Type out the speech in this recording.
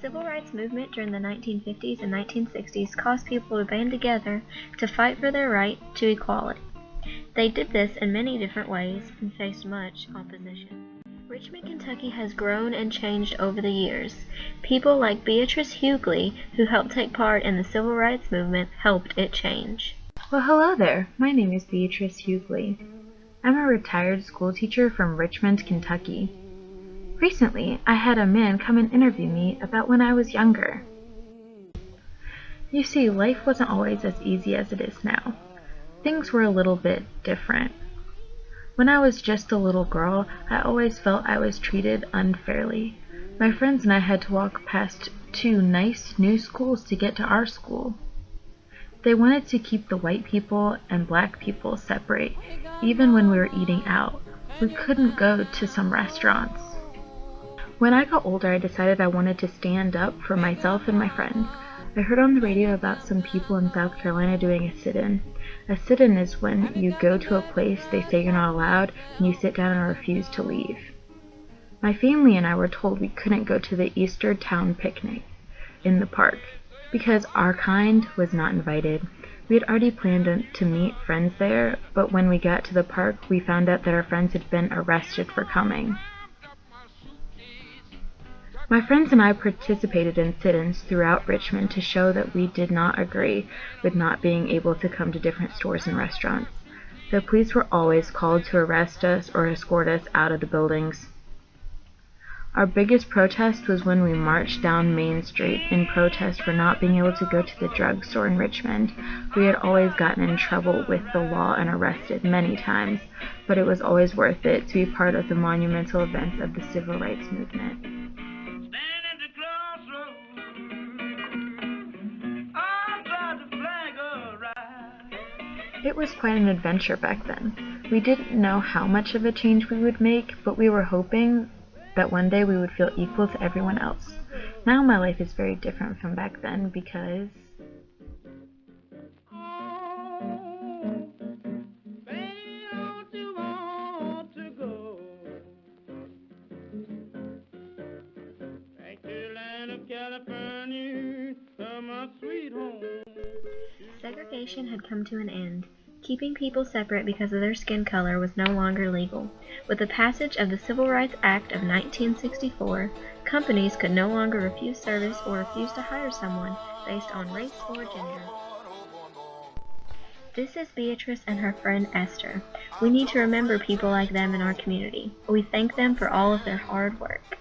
civil rights movement during the 1950s and 1960s caused people to band together to fight for their right to equality. They did this in many different ways and faced much opposition. Richmond, Kentucky has grown and changed over the years. People like Beatrice Huguely, who helped take part in the civil rights movement, helped it change. Well, hello there. My name is Beatrice Huguely. I'm a retired school teacher from Richmond, Kentucky. Recently, I had a man come and interview me about when I was younger. You see, life wasn't always as easy as it is now. Things were a little bit different. When I was just a little girl, I always felt I was treated unfairly. My friends and I had to walk past two nice new schools to get to our school. They wanted to keep the white people and black people separate, even when we were eating out. We couldn't go to some restaurants. When I got older, I decided I wanted to stand up for myself and my friends. I heard on the radio about some people in South Carolina doing a sit-in. A sit-in is when you go to a place they say you're not allowed, and you sit down and refuse to leave. My family and I were told we couldn't go to the Easter town picnic in the park because our kind was not invited. We had already planned to meet friends there, but when we got to the park, we found out that our friends had been arrested for coming. My friends and I participated in sit-ins throughout Richmond to show that we did not agree with not being able to come to different stores and restaurants. The police were always called to arrest us or escort us out of the buildings. Our biggest protest was when we marched down Main Street in protest for not being able to go to the drugstore in Richmond. We had always gotten in trouble with the law and arrested many times, but it was always worth it to be part of the monumental events of the civil rights movement. It was quite an adventure back then. We didn't know how much of a change we would make, but we were hoping that one day we would feel equal to everyone else. Now my life is very different from back then because segregation had come to an end. Keeping people separate because of their skin color was no longer legal. With the passage of the Civil Rights Act of 1964, companies could no longer refuse service or refuse to hire someone based on race or gender. This is Beatrice and her friend Esther. We need to remember people like them in our community. We thank them for all of their hard work.